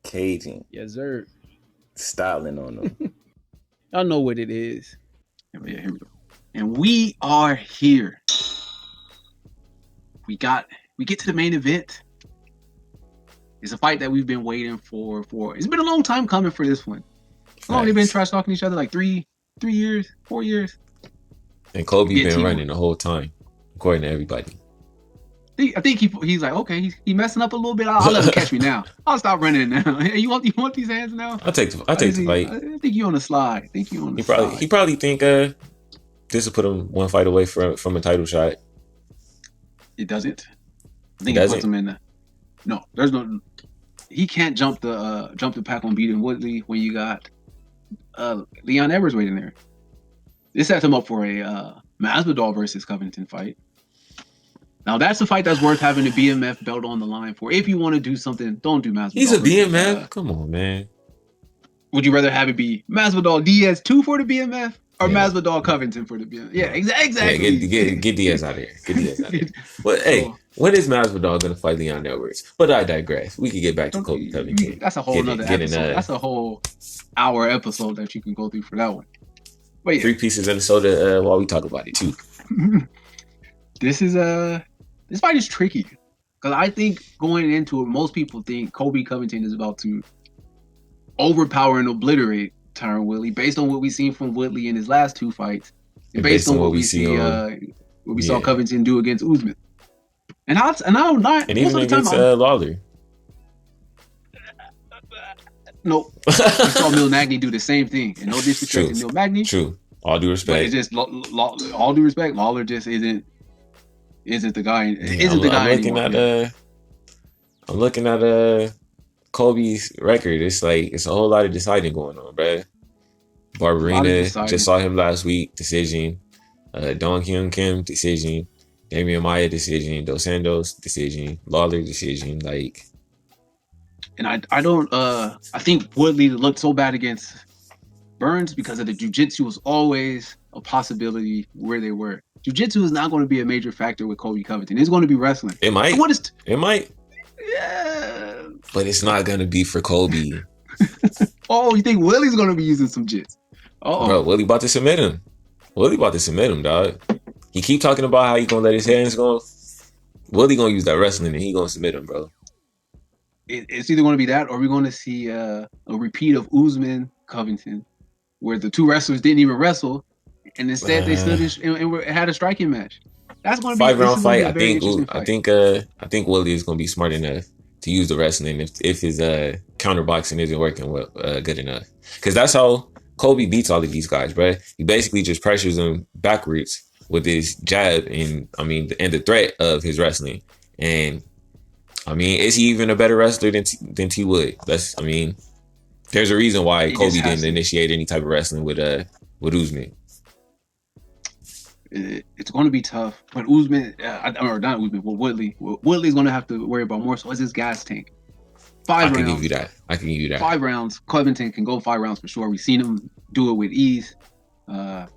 Caging. Yes, sir. Styling on them. Y'all know what it is. Here we go. And we are here. We get to the main event. It's a fight that we've been waiting for. It's been a long time coming for this one. How long they've been trash talking each other? Like 3 years, 4 years. And Colby been running the whole time, according to everybody. I think he's like, okay, he's messing up a little bit. I'll let him catch me now. I'll stop running now. Hey, you want these hands now? I'll take the fight. I think you on the slide. He probably think this will put him one fight away from a title shot. It doesn't. I think it puts him in the. No, there's no. He can't jump the pack on beating Woodley when you got Leon Edwards waiting there. This sets him up for a Masvidal versus Covington fight. Now that's a fight that's worth having a BMF belt on the line for. If you want to do something, don't do Masvidal. He's a BMF. Come on, man. Would you rather have it be Masvidal Diaz 2 for the BMF or Masvidal Covington for the BMF? Yeah, exactly. Yeah, get Diaz out of here. Get Diaz out of here. But hey, when is Masvidal gonna fight Leon Edwards? But I digress. We could get back to Colby Covington. That's a whole nother episode. That's a whole hour episode that you can go through for that one. But yeah. 3 pieces of soda while we talk about it too. This fight is tricky because I think going into it, most people think Colby Covington is about to overpower and obliterate Tyron Woodley based on what we've seen from Woodley in his last 2 fights, and based on what we saw Covington do against Usman. And even against Lawler. Nope. We saw Mil Magny do the same thing. And no disrespect to Mil Magny. True. All due respect. But it's just all due respect. Lawler just isn't the guy. I'm looking at Colby's record. It's like it's a whole lot of deciding going on, bruh. Barberina just saw him last week. Decision. Dong Hyun Kim decision. Damian Maia decision. Dos Santos decision. Lawler decision. Like. And I don't I think Woodley looked so bad against Burns because of the jiu-jitsu was always a possibility where they were. Jiu-jitsu is not going to be a major factor with Colby Covington. It's going to be wrestling. It might. It might. Yeah. But it's not going to be for Colby. Oh, you think Willie's going to be using some jits? Oh, bro, Woodley about to submit him, dog. He keep talking about how he going to let his hands go. Woodley going to use that wrestling and he going to submit him, bro. It's either going to be that or we're going to see a repeat of Usman Covington where the 2 wrestlers didn't even wrestle and instead they stood and had a striking match. That's going to be 5-round fight. I think Woodley is going to be smart enough to use the wrestling if his counterboxing isn't working well, good enough. Because that's how Colby beats all of these guys, bro. He basically just pressures them backwards with his jab and the threat of his wrestling. And is he even a better wrestler than T Wood? There's a reason why Colby didn't initiate any type of wrestling with Usman. It's going to be tough, but Usman, or not Usman, but Woodley's going to have to worry about more so is his gas tank. 5 rounds. I can give you that. 5 rounds. Covington can go 5 rounds for sure. We've seen him do it with ease. I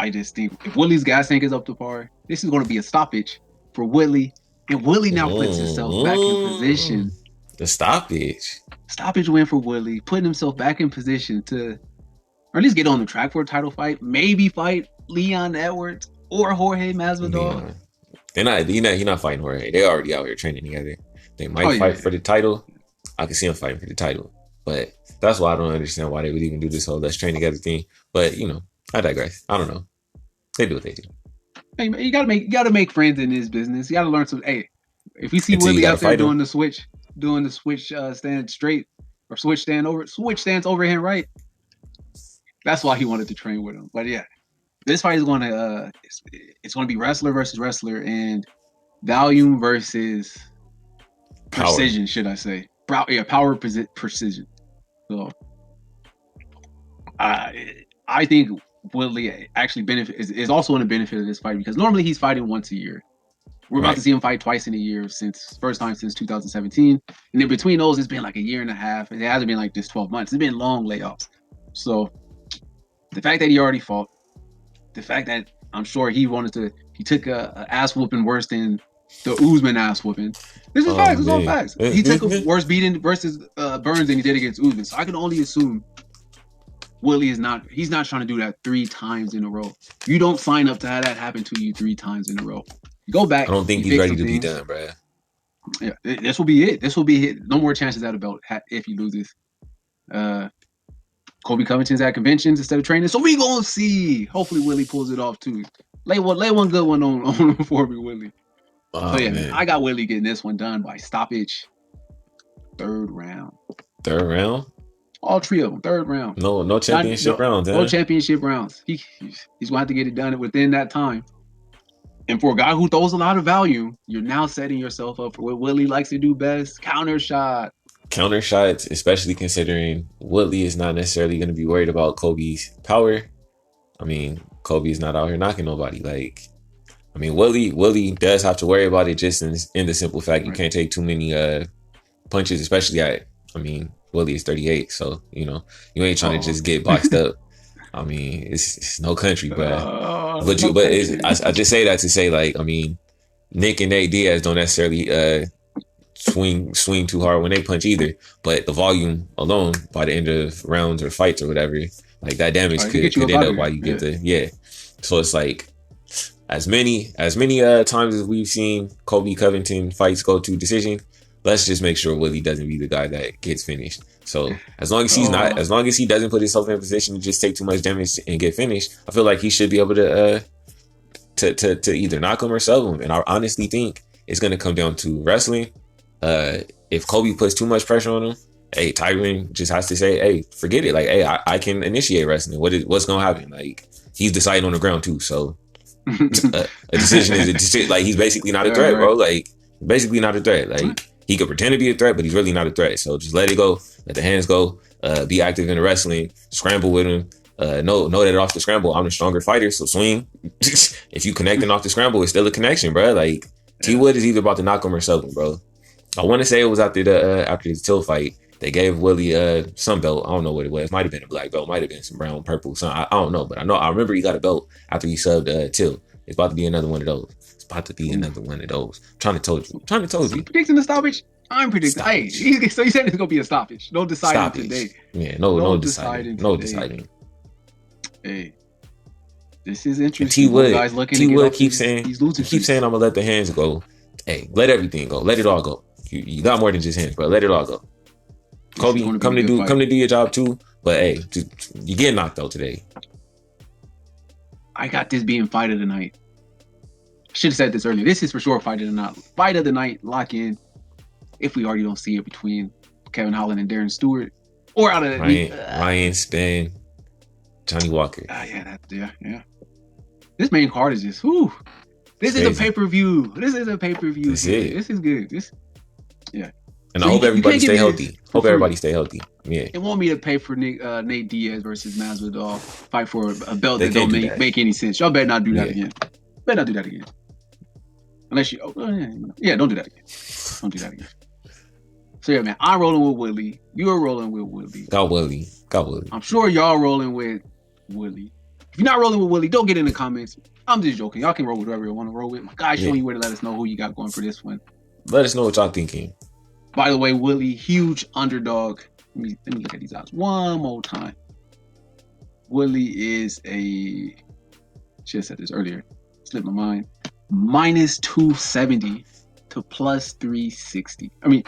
just think if Woodley's gas tank is up to par, this is going to be a stoppage for Woodley. And Woodley now puts himself back in position. The stoppage. Stoppage win for Woodley, putting himself back in position to, or at least get on the track for a title fight. Maybe fight Leon Edwards or Jorge Masvidal. He's not fighting Jorge. They're already out here training together. They might fight for the title. I can see them fighting for the title. But that's why I don't understand why they would even do this whole let's train together thing. But, I digress. I don't know. They do what they do. Hey, you gotta make friends in this business. You gotta learn some. Hey, if you see Woodley out there doing the switch stand straight or switch stands overhand right, that's why he wanted to train with him. But yeah, this fight is gonna it's gonna be wrestler versus wrestler and volume versus precision, should I say? Power precision. So I think Woodley actually is also in the benefit of this fight because normally he's fighting once a year. We're about to see him fight twice in a year first time since 2017. And in between those, it's been like a year and a half. It hasn't been like this 12 months. It's been long layoffs. So the fact that he already fought, the fact that I'm sure he took a ass whooping worse than The Usman ass whooping. This is facts. It's all facts. He took a worse beating versus Burns than he did against Usman. So I can only assume Woodley is not. He's not trying to do that 3 times in a row. You don't sign up to have that happen to you 3 times in a row. You go back. I don't think he's ready to be done, bro. Yeah, this will be it. This will be it. No more chances at a belt if he loses. Colby Covington's at conventions instead of training, so we gonna see. Hopefully, Woodley pulls it off too. Lay one good one on for me, Woodley. So yeah, man, I got Woodley getting this one done by stoppage. 3rd round. 3rd round. All 3 of them. 3rd round. No championship rounds. No championship rounds. He's gonna have to get it done within that time. And for a guy who throws a lot of value, you're now setting yourself up for what Woodley likes to do best: counter shot. Counter shots, especially considering Woodley is not necessarily going to be worried about Colby's power. I mean, Colby is not out here knocking nobody. Like, I mean, Woodley does have to worry about it just in the simple fact you can't take too many punches, especially Woodley is 38, so you ain't trying to just get boxed up. I mean, it's no country, but I just say that to say, like, I mean, Nick and Nate Diaz don't necessarily swing too hard when they punch either, but the volume alone by the end of rounds or fights or whatever, like that damage could end up while you get so it's like as many times as we've seen Colby Covington fights go to decision, let's just make sure Woodley doesn't be the guy that gets finished. So as long as he doesn't put himself in a position to just take too much damage and get finished, I feel like he should be able to either knock him or sub him. And I honestly think it's going to come down to wrestling. If Colby puts too much pressure on him, hey, Tyron just has to say, hey, forget it. Like, hey, I can initiate wrestling. What's going to happen? Like, he's deciding on the ground too. So a decision is a decision. Like, he's basically not a threat, bro. Like, basically not a threat. Like, he could pretend to be a threat, but he's really not a threat. So just let it go. Let the hands go. Be active in the wrestling. Scramble with him. Know that off the scramble, I'm the stronger fighter. So swing. If you connecting off the scramble, it's still a connection, bro. Like, T Wood is either about to knock him or sub him, bro. I want to say it was after the Till fight. They gave Woodley some belt. I don't know what it was. Might have been a black belt. Might have been some brown, purple. Something. I don't know. But I remember he got a belt after he subbed Till. It's about to be another one of those. I'm trying to tell you. Predicting the stoppage? I'm predicting. Hey, so you said it's going to be a stoppage. No deciding today. Yeah, no deciding. No deciding. Hey, this is interesting. T Wood keeps saying I'm going to let the hands go. Hey, let everything go. Let it all go. You got more than just hands, bro. Let it all go. Colby, come to do your job too. But hey, you get knocked out today. I got this being fight of the night. Should have said this earlier. This is for sure fight of the night. Fight of the night. Lock in. If we already don't see it between Kevin Holland and Darren Stewart, or out of Ryan Spann, Johnny Walker. Yeah. This main card is just This is a pay-per-view. This is good. And I hope everybody stay healthy. Everybody stay healthy. Yeah. It want me to pay for Nate Diaz versus Masvidal fight for a belt that don't make any sense. Y'all better not do that again. Better not do that again. Unless you, don't do that again. Don't do that again. So yeah, man, I'm rolling with Woodley. You're rolling with Woodley. Got Woodley. I'm sure y'all rolling with Woodley. If you're not rolling with Woodley, don't get in the comments. I'm just joking. Y'all can roll with whoever you want to roll with. My guy's showing you where to let us know who you got going for this one. Let us know what y'all thinking. By the way, Woodley, huge underdog. Let me look at these odds one more time. Woodley is should have said this earlier. Slipped my mind. Minus 270 to plus 360. I mean,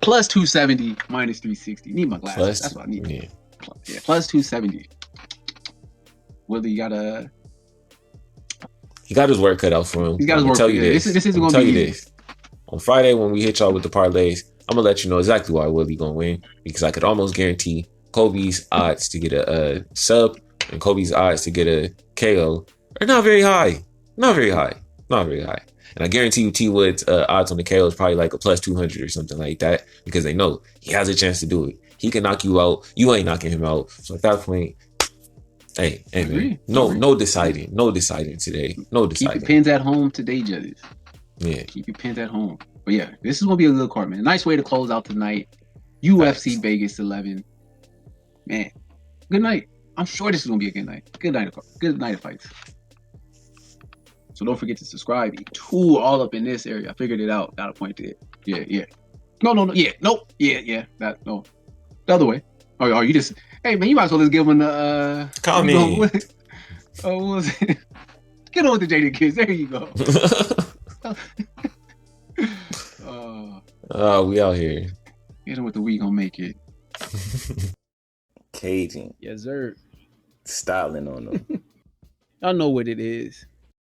plus 270, minus 360. Need my glasses. That's what I need. Yeah. Plus 270. Woodley he got his work cut out for him. He's got his work cut out. This isn't going to be this. On Friday, when we hit y'all with the parlays, I'm going to let you know exactly why Woodley going to win, because I could almost guarantee Colby's odds to get a sub and Colby's odds to get a KO are not very high. Not very high. And I guarantee you T Wood's odds on the KO is probably like a plus 200 or something like that, because they know he has a chance to do it. He can knock you out. You ain't knocking him out. So at that point, hey man, no deciding today. No deciding. Keep your pins at home today, judges. Yeah. Keep your pins at home. But yeah, this is going to be a good card, man. Nice way to close out tonight. UFC Vegas 11. Man, good night. I'm sure this is going to be a good night. Good night of fights. So So don't forget to subscribe. Two all up in this area. I figured it out. Gotta point to it. Yeah. No. Yeah. Nope. Yeah. That no. The other way. Oh, you just hey man, you might as well just give them the comment. What was it? Get on with the Jaded Kids. There you go. We out here. Get on with the We Gonna Make It. Caging. Yes, sir. Styling on them. Y'all know what it is.